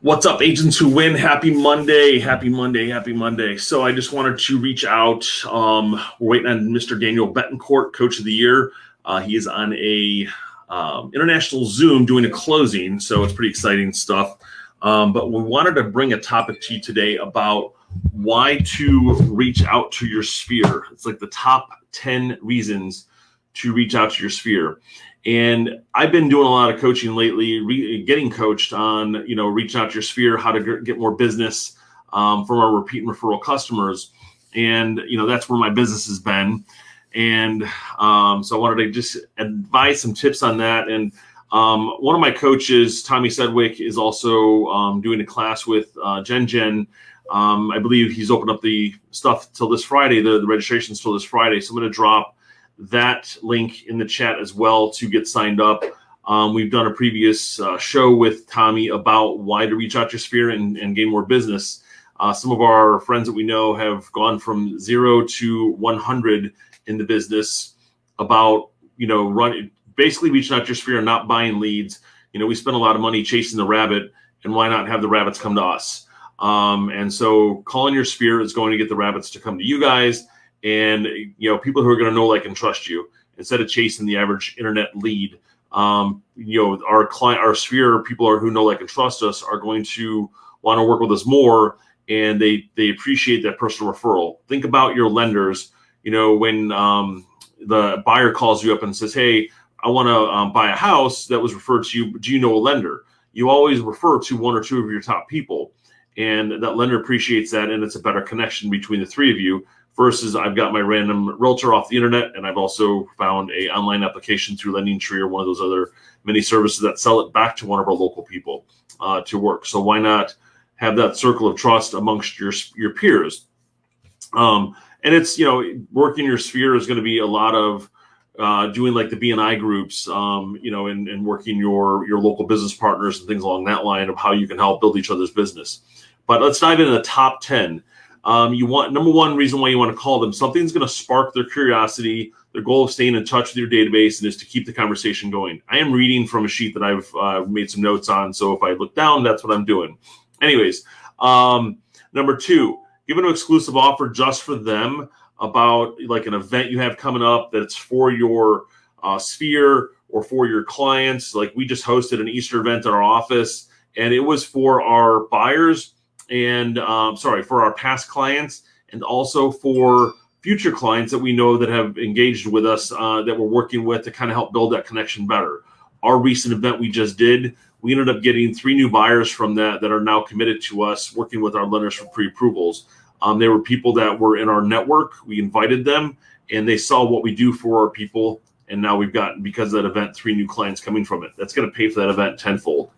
What's up, agents who win? Happy Monday, happy Monday, happy Monday. So I just wanted to reach out. We're waiting on Mr. Daniel Betancourt, Coach of the Year. He is on a international Zoom doing a closing, so it's pretty exciting stuff. But we wanted to bring a topic to you today about why to reach out to your sphere. It's like the top 10 reasons to reach out to your sphere. And I've been doing a lot of coaching lately, getting coached on, reaching out to your sphere, how to get more business from our repeat and referral customers. And, that's where my business has been. And so I wanted to just advise some tips on that. And one of my coaches, Tommy Sedgwick, is also doing a class with Jen. I believe he's opened up the stuff till this Friday, the registration's till this Friday. So I'm going to drop that link in the chat as well to get signed up. We've done a previous show with Tommy about why to reach out your sphere and gain more business. Some of our friends that we know have gone from 0 to 100 in the business about, basically reaching out your sphere and not buying leads. We spend a lot of money chasing the rabbit, and why not have the rabbits come to us? And so calling your sphere is going to get the rabbits to come to you guys. And, people who are going to know, like, and trust you instead of chasing the average internet lead. Our sphere, people who know, like, and trust us are going to want to work with us more. And they appreciate that personal referral. Think about your lenders, when the buyer calls you up and says, hey, I want to buy a house that was referred to you. Do you know a lender? You always refer to one or two of your top people. And that lender appreciates that. And it's a better connection between the three of you. Versus I've got my random realtor off the internet, and I've also found a online application through LendingTree or one of those other many services that sell it back to one of our local people to work. So why not have that circle of trust amongst your peers? And it's, working your sphere is going to be a lot of doing like the BNI groups, and working your local business partners and things along that line of how you can help build each other's business. But let's dive into the top 10. Number one reason why you want to call them, something's going to spark their curiosity. Their goal of staying in touch with your database and is to keep the conversation going. I am reading from a sheet that I've made some notes on. So if I look down, that's what I'm doing. Anyways, number two, give an exclusive offer just for them about like an event you have coming up that's for your sphere or for your clients. Like we just hosted an Easter event at our office, and it was for our buyers and for our past clients and also for future clients that we know that have engaged with us that we're working with to kind of help build that connection better. Our recent event we just did, we ended up getting 3 new buyers from that are now committed to us working with our lenders for pre-approvals. They were people that were in our network. We invited them and they saw what we do for our people. And now we've gotten, because of that event, 3 new clients coming from it. That's going to pay for that event tenfold.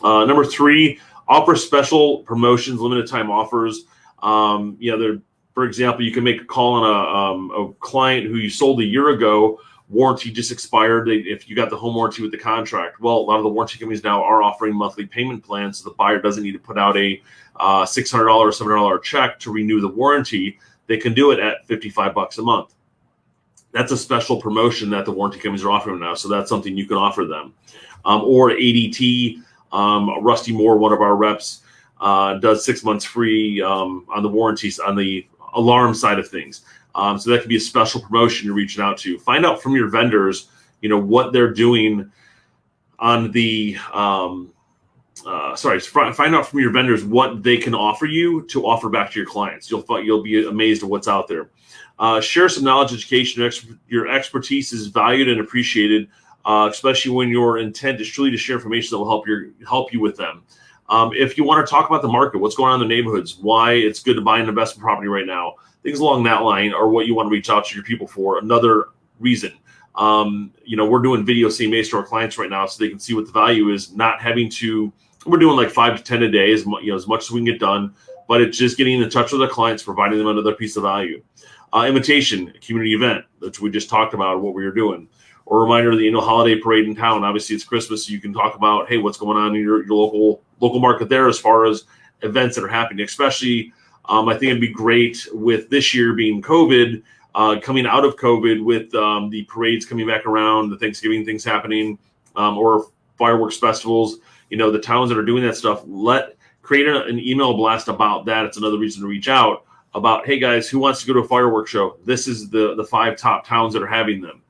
Number 3, offer special promotions, limited time offers. For example, you can make a call on a client who you sold a year ago. Warranty just expired. If you got the home warranty with the contract, well, a lot of the warranty companies now are offering monthly payment plans, so the buyer doesn't need to put out a $600 or $700 check to renew the warranty. They can do it at $55 a month. That's a special promotion that the warranty companies are offering now, so that's something you can offer them. Or ADT. Rusty Moore, one of our reps, does 6 months free on the warranties on the alarm side of things. So that could be a special promotion you're reaching out to. Find out from your vendors, what they're doing on the. Find out from your vendors what they can offer you to offer back to your clients. You'll be amazed at what's out there. Share some knowledge, education. Your expertise is valued and appreciated. Especially when your intent is truly to share information that will help you with them. If you want to talk about the market, what's going on in the neighborhoods, why it's good to buy an investment property right now, things along that line are what you want to reach out to your people for. Another reason, we're doing video CMAs to our clients right now so they can see what the value is, not having to, we're doing like 5 to 10 a day, as much as we can get done, but it's just getting in touch with our clients, providing them another piece of value. Invitation, a community event, which we just talked about what we were doing. Or a reminder of the annual holiday parade in town. Obviously, it's Christmas, so you can talk about, hey, what's going on in your local market there as far as events that are happening. Especially, I think it'd be great with this year being COVID, coming out of COVID with the parades coming back around, the Thanksgiving things happening, or fireworks festivals. The towns that are doing that stuff, create an email blast about that. It's another reason to reach out about, hey guys, who wants to go to a fireworks show? This is the 5 top towns that are having them.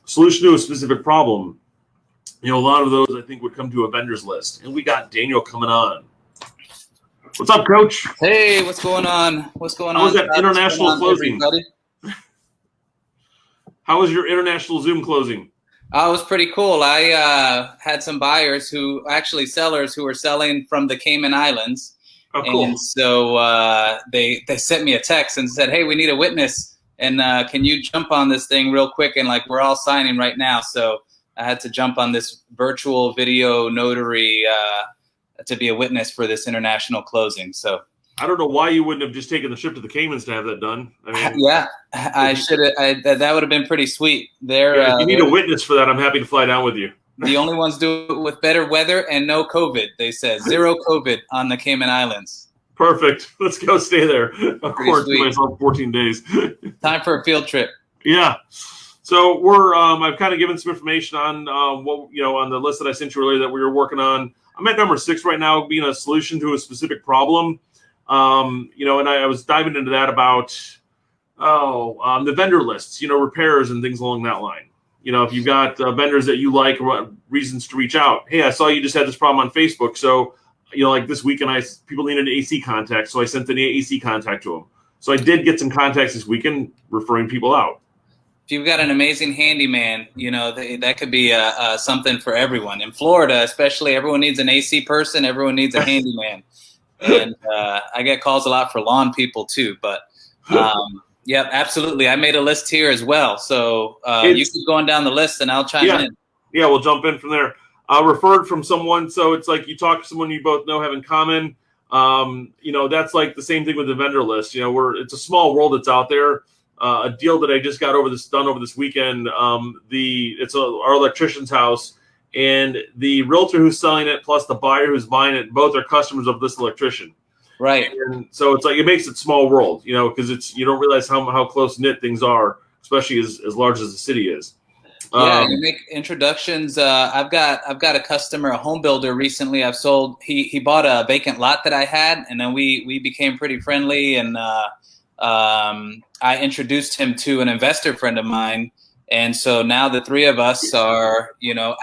Solution to a specific problem. A lot of those I think would come to a vendors list. And we got Daniel coming on. What's up, Coach? Hey, what's going on? What's going on? How was that international closing? Everybody? How was your international Zoom closing? It was pretty cool. I had some buyers sellers who were selling from the Cayman Islands. Oh, cool. And so they sent me a text and said, hey, we need a witness. And can you jump on this thing real quick? And like, we're all signing right now. So I had to jump on this virtual video notary to be a witness for this international closing. So I don't know why you wouldn't have just taken the trip to the Caymans to have that done. I mean, yeah, I should have. That would have been pretty sweet. If you need a witness for that, I'm happy to fly down with you. The only ones do it with better weather and no COVID. They said 0 COVID on the Cayman Islands. Perfect. Let's go stay there. Of course, myself 14 days. Time for a field trip. Yeah. So we're I've kind of given some information on on the list that I sent you earlier that we were working on. I'm at number 6 right now, being a solution to a specific problem. And I was diving into that about the vendor lists, repairs and things along that line. If you've got vendors that you like, reasons to reach out. Hey, I saw you just had this problem on Facebook. So, like this weekend, people needed an AC contact. So I sent an AC contact to them. So I did get some contacts this weekend referring people out. If you've got an amazing handyman, that could be something for everyone. In Florida, especially, everyone needs an AC person. Everyone needs a handyman. And I get calls a lot for lawn people too. But, yeah, absolutely. I made a list here as well. So you keep going down the list and I'll chime in. Yeah, we'll jump in from there. Referred from someone. So it's like you talk to someone you both know have in common. That's like the same thing with the vendor list. It's a small world that's out there. A deal that I just got done over this weekend. It's our electrician's house, and the realtor who's selling it plus the buyer who's buying it, both are customers of this electrician. Right. And so it's like it makes it small world, because you don't realize how close knit things are, especially as large as the city is. Yeah, you make introductions. I've got a customer, a home builder recently I've sold. He bought a vacant lot that I had, and then we became pretty friendly, and I introduced him to an investor friend of mine. And so now the 3 of us are,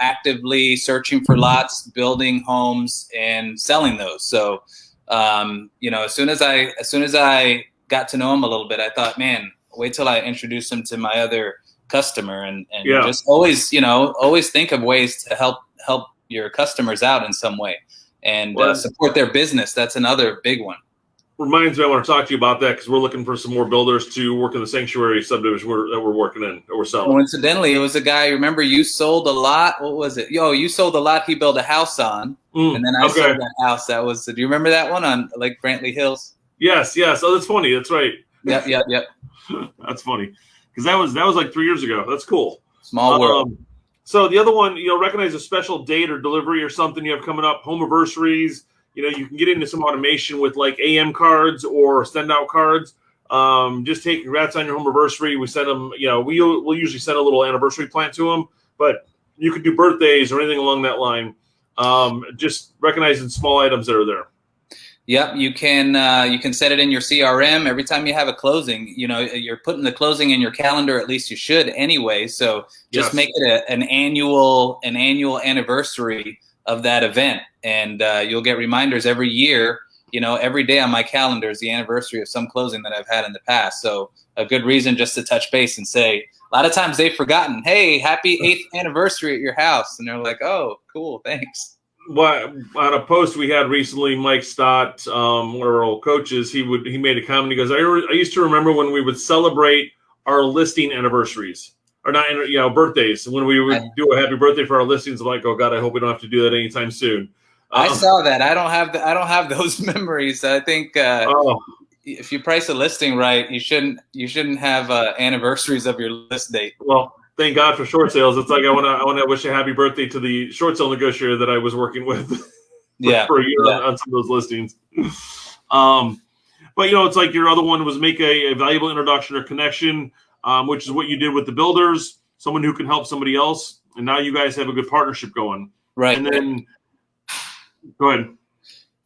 actively searching for lots, building homes, and selling those. So, as soon as I got to know him a little bit, I thought, man, wait till I introduce him to my other customer, and just always think of ways to help your customers out in some way and support their business. That's another big one. Reminds me, I want to talk to you about that because we're looking for some more builders to work in the sanctuary subdivision that we're working in, that we're selling. Coincidentally, it was a guy. Remember, you sold a lot. What was it? You sold a lot he built a house on, and then I sold that house. That was. Do you remember that one on Lake Brantley Hills? Yes. Oh, that's funny. That's right. Yep. That's funny because that was like 3 years ago. That's cool. Small world. So the other one, recognize a special date or delivery or something you have coming up, home anniversaries. You can get into some automation with like AM cards or send out cards. Just take congrats on your home anniversary. We send them, we'll usually send a little anniversary plant to them, but you could do birthdays or anything along that line. Just recognizing small items that are there. Yep, you can set it in your CRM every time you have a closing. You're putting the closing in your calendar. At least you should anyway. So just make it an annual anniversary of that event, and you'll get reminders every year. Every day on my calendar is the anniversary of some closing that I've had in the past. So a good reason just to touch base and say, a lot of times they've forgotten, hey, happy 8th anniversary at your house. And they're like, oh, cool, thanks. Well, on a post we had recently, Mike Stott, one of our old coaches, he made a comment. He goes, I used to remember when we would celebrate our listing anniversaries. Or not, birthdays. When we would do a happy birthday for our listings, I'm like, oh God, I hope we don't have to do that anytime soon. I saw that. I don't have those memories. I think if you price a listing right, you shouldn't have anniversaries of your list date. Well, thank God for short sales. It's like I want to wish a happy birthday to the short sale negotiator that I was working with for a year on some of those listings. But it's like your other one was make a valuable introduction or connection. Which is what you did with the builders, someone who can help somebody else. And now you guys have a good partnership going. Right. And then go ahead.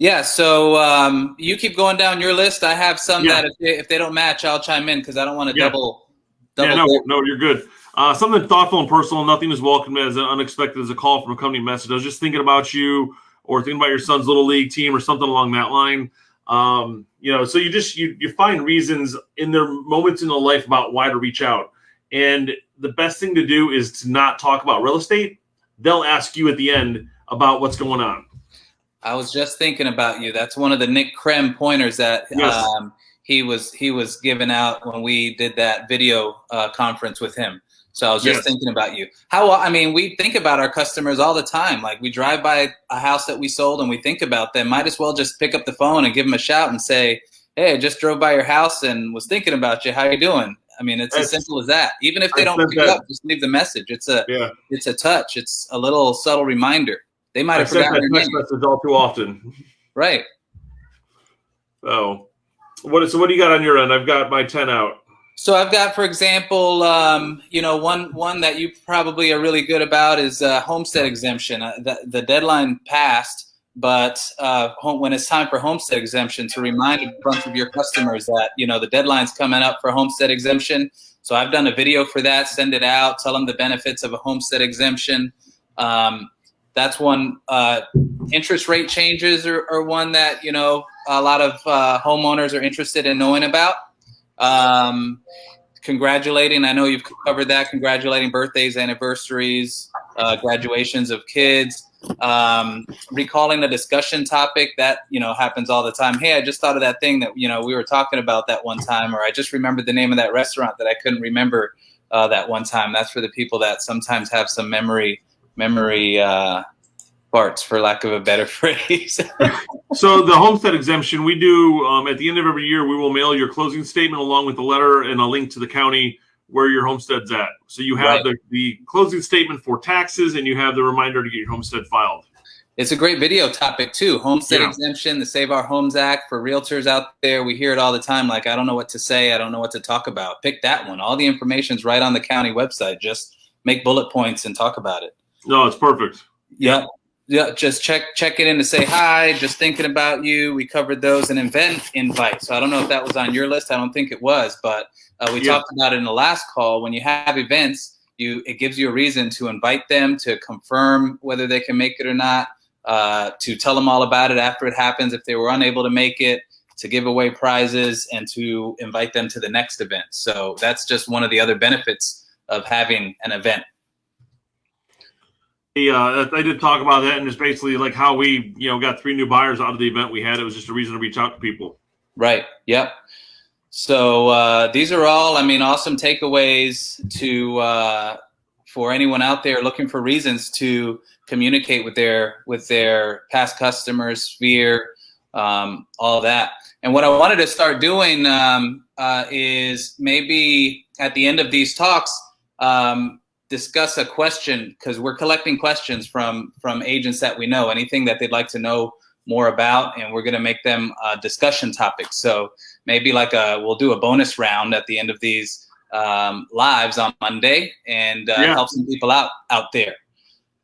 Yeah, so you keep going down your list. I have some that if they don't match, I'll chime in because I don't want to double. Yeah, no, you're good. Something thoughtful and personal. Nothing is welcome as unexpected as a call from a company message. I was just thinking about you, or thinking about your son's little league team, or something along that line. So you find reasons in their moments in their life about why to reach out. And the best thing to do is to not talk about real estate. They'll ask you at the end about what's going on. I was just thinking about you. That's one of the Nick Krem pointers that he was giving out when we did that video conference with him. So I was just thinking about you. We think about our customers all the time. Like we drive by a house that we sold and we think about them. Might as well just pick up the phone and give them a shout and say, "Hey, I just drove by your house and was thinking about you. How you doing?" I mean, it's as simple as that. Even if they don't pick up, just leave the message. It's a touch. It's a little subtle reminder. They might have forgotten your name. Message all too often. Right. So what do you got on your end? I've got my 10 out. So I've got, for example, one that you probably are really good about is Homestead Exemption. The deadline passed, but when it's time for Homestead Exemption, to remind a bunch of your customers that, the deadline's coming up for Homestead Exemption. So I've done a video for that, send it out, tell them the benefits of a Homestead Exemption. That's one. Interest rate changes are one that, a lot of homeowners are interested in knowing about. Congratulating, I know you've covered that, congratulating birthdays, anniversaries, graduations of kids, recalling the discussion topic that, happens all the time. Hey, I just thought of that thing that, we were talking about that one time, or I just remembered the name of that restaurant that I couldn't remember that one time. That's for the people that sometimes have some memory parts, for lack of a better phrase. So the Homestead Exemption, we do at the end of every year, we will mail your closing statement along with the letter and a link to the county where your homestead's at. So you have the closing statement for taxes, and you have the reminder to get your homestead filed. It's a great video topic too. Homestead Exemption, the Save Our Homes Act for realtors out there. We hear it all the time. Like, I don't know what to say. I don't know what to talk about. Pick that one. All the information's right on the county website. Just make bullet points and talk about it. No, it's perfect. Yep. Yeah, just check it in to say hi, just thinking about you. We covered those. An event invite. So I don't know if that was on your list. I don't think it was, but we talked about it in the last call. When you have events, it gives you a reason to invite them, to confirm whether they can make it or not, to tell them all about it after it happens if they were unable to make it, to give away prizes, and to invite them to the next event. So that's just one of the other benefits of having an event. I did talk about that, and it's basically like how we, got 3 new buyers out of the event we had. It was just a reason to reach out to people. Right. Yep. So these are all, awesome takeaways for anyone out there looking for reasons to communicate with their past customers, sphere, all that. And what I wanted to start doing is maybe at the end of these talks, discuss a question, because we're collecting questions from agents that we know, anything that they'd like to know more about, and we're going to make them discussion topics. So maybe we'll do a bonus round at the end of these lives on Monday, and help some people out there.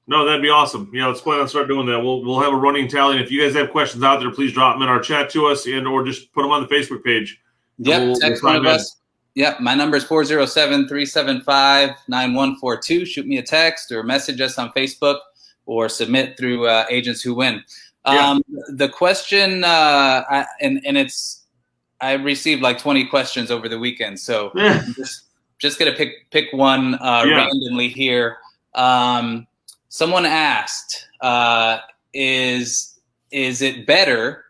No, that'd be awesome. Let's plan on start doing that. We'll have a running tally, and if you guys have questions out there, please drop them in our chat to us, or just put them on the Facebook page. Yep, text one of us. Yep, my number is 407-375-9142. Shoot me a text or message us on Facebook, or submit through Agents Who Win. The question, I received like 20 questions over the weekend, so I'm just gonna pick one randomly here. Someone asked, is it better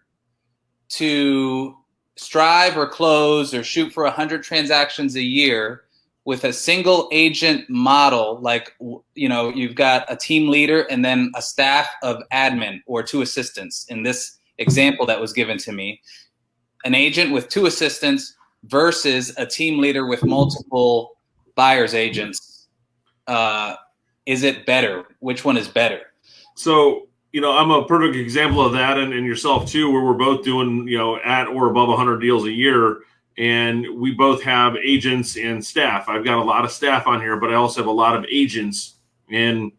to strive or close or shoot for 100 transactions a year with a single agent model? Like, you've got a team leader and then a staff of admin or 2 assistants. In this example that was given to me, an agent with 2 assistants versus a team leader with multiple buyer's agents. Is it better? Which one is better? So, I'm a perfect example of that, and yourself too, where we're both doing, at or above 100 deals a year, and we both have agents and staff. I've got a lot of staff on here, but I also have a lot of agents, and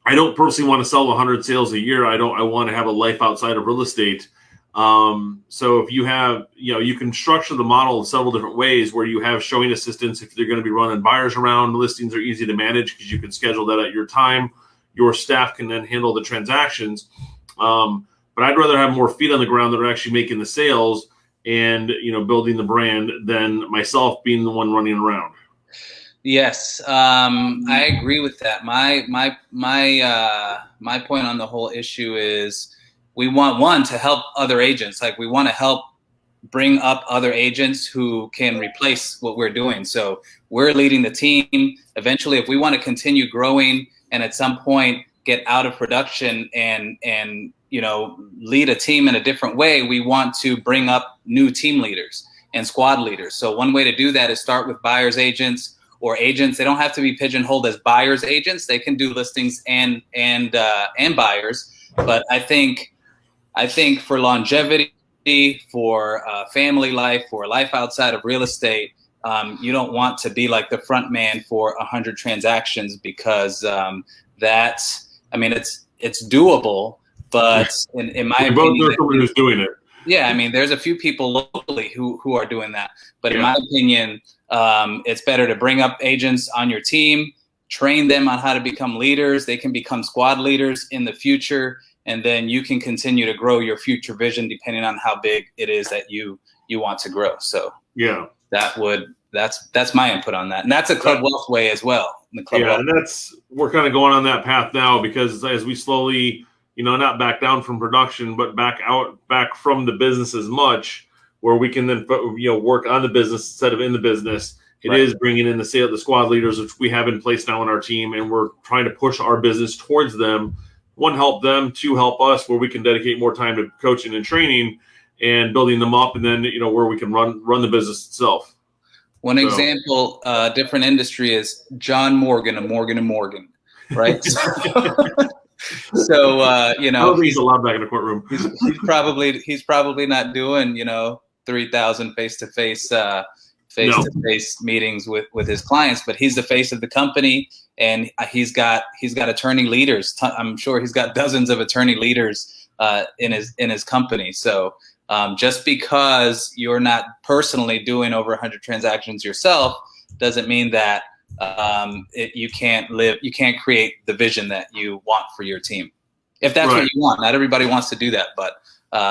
I don't personally want to sell 100 sales a year. I want to have a life outside of real estate. So if you have, you can structure the model in several different ways where you have showing assistants. If they're going to be running buyers around, listings are easy to manage because you can schedule that at your time. Your staff can then handle the transactions. But I'd rather have more feet on the ground that are actually making the sales and, building the brand than myself being the one running around. Yes, I agree with that. My point on the whole issue is we want to help other agents. Like we want to help bring up other agents who can replace what we're doing. So we're leading the team. Eventually, if we want to continue growing and at some point get out of production and lead a team in a different way, we want to bring up new team leaders and squad leaders. So one way to do that is start with buyers agents or agents. They don't have to be pigeonholed as buyers agents. They can do listings and buyers. But I think for longevity, for family life, for life outside of real estate, you don't want to be like the front man for 100 transactions because it's doable, but in my opinion, both know someone who's doing it. Yeah, I mean, there's a few people locally who are doing that, but in my opinion, it's better to bring up agents on your team, train them on how to become leaders. They can become squad leaders in the future, and then you can continue to grow your future vision depending on how big it is that you want to grow. So yeah, that's my input on that, and that's a Club Wealth way as well. And we're kind of going on that path now because as we slowly, not back down from production, but back from the business as much, where we can then work on the business instead of in the business. It is bringing in the squad leaders, which we have in place now in our team, and we're trying to push our business towards them. One, help them. Two, help us, where we can dedicate more time to coaching and training and building them up, and then where we can run the business itself. One example, different industry is John Morgan of Morgan & Morgan, right? So I don't think he's allowed back in the courtroom. he's probably not doing 3,000 face-to-face meetings with his clients, but he's the face of the company, and he's got attorney leaders. I'm sure he's got dozens of attorney leaders in his company. So just because you're not personally doing over 100 transactions yourself doesn't mean that you can't create the vision that you want for your team. If that's what you want. Not everybody wants to do that, but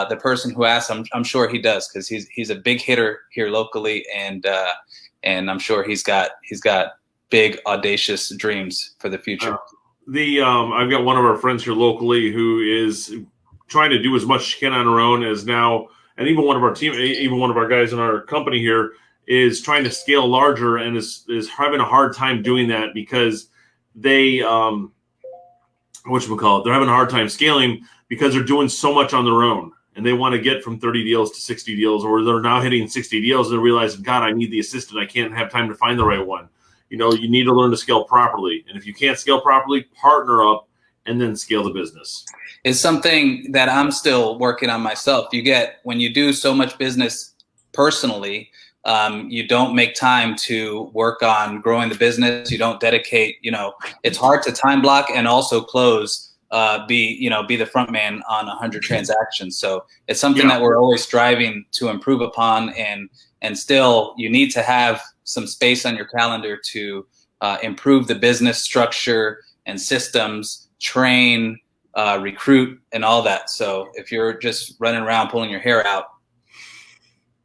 the person who asked, I'm sure he does, because he's a big hitter here locally, and I'm sure he's got big audacious dreams for the future. I've got one of our friends here locally who is trying to do as much as she can on her own as now, and even one of our guys in our company here is trying to scale larger and is having a hard time doing that because they they're having a hard time scaling because they're doing so much on their own, and they want to get from 30 deals to 60 deals, or they're now hitting 60 deals and they're realizing, God, I need the assistant. I can't have time to find the right one. You need to learn to scale properly. And if you can't scale properly, partner up and then scale the business. It's something that I'm still working on myself. When you do so much business personally, you don't make time to work on growing the business. You don't dedicate, it's hard to time block and also close, be the front man on 100 transactions. So it's something that we're always striving to improve upon, and still you need to have some space on your calendar to improve the business structure and systems, train, recruit, and all that. So if you're just running around pulling your hair out,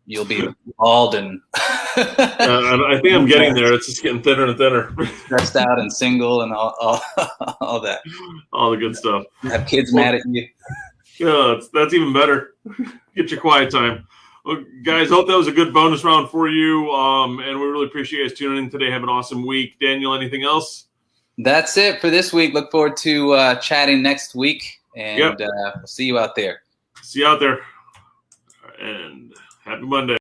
you'll be bald and I think I'm getting there. It's just getting thinner and thinner. Stressed out and single and all that. All the good stuff. Have kids mad at you. Yeah, that's even better. Get your quiet time. Well, guys, hope that was a good bonus round for you. And we really appreciate you guys tuning in today. Have an awesome week. Daniel, anything else? That's it for this week. Look forward to chatting next week, and we'll see you out there. See you out there. And happy Monday.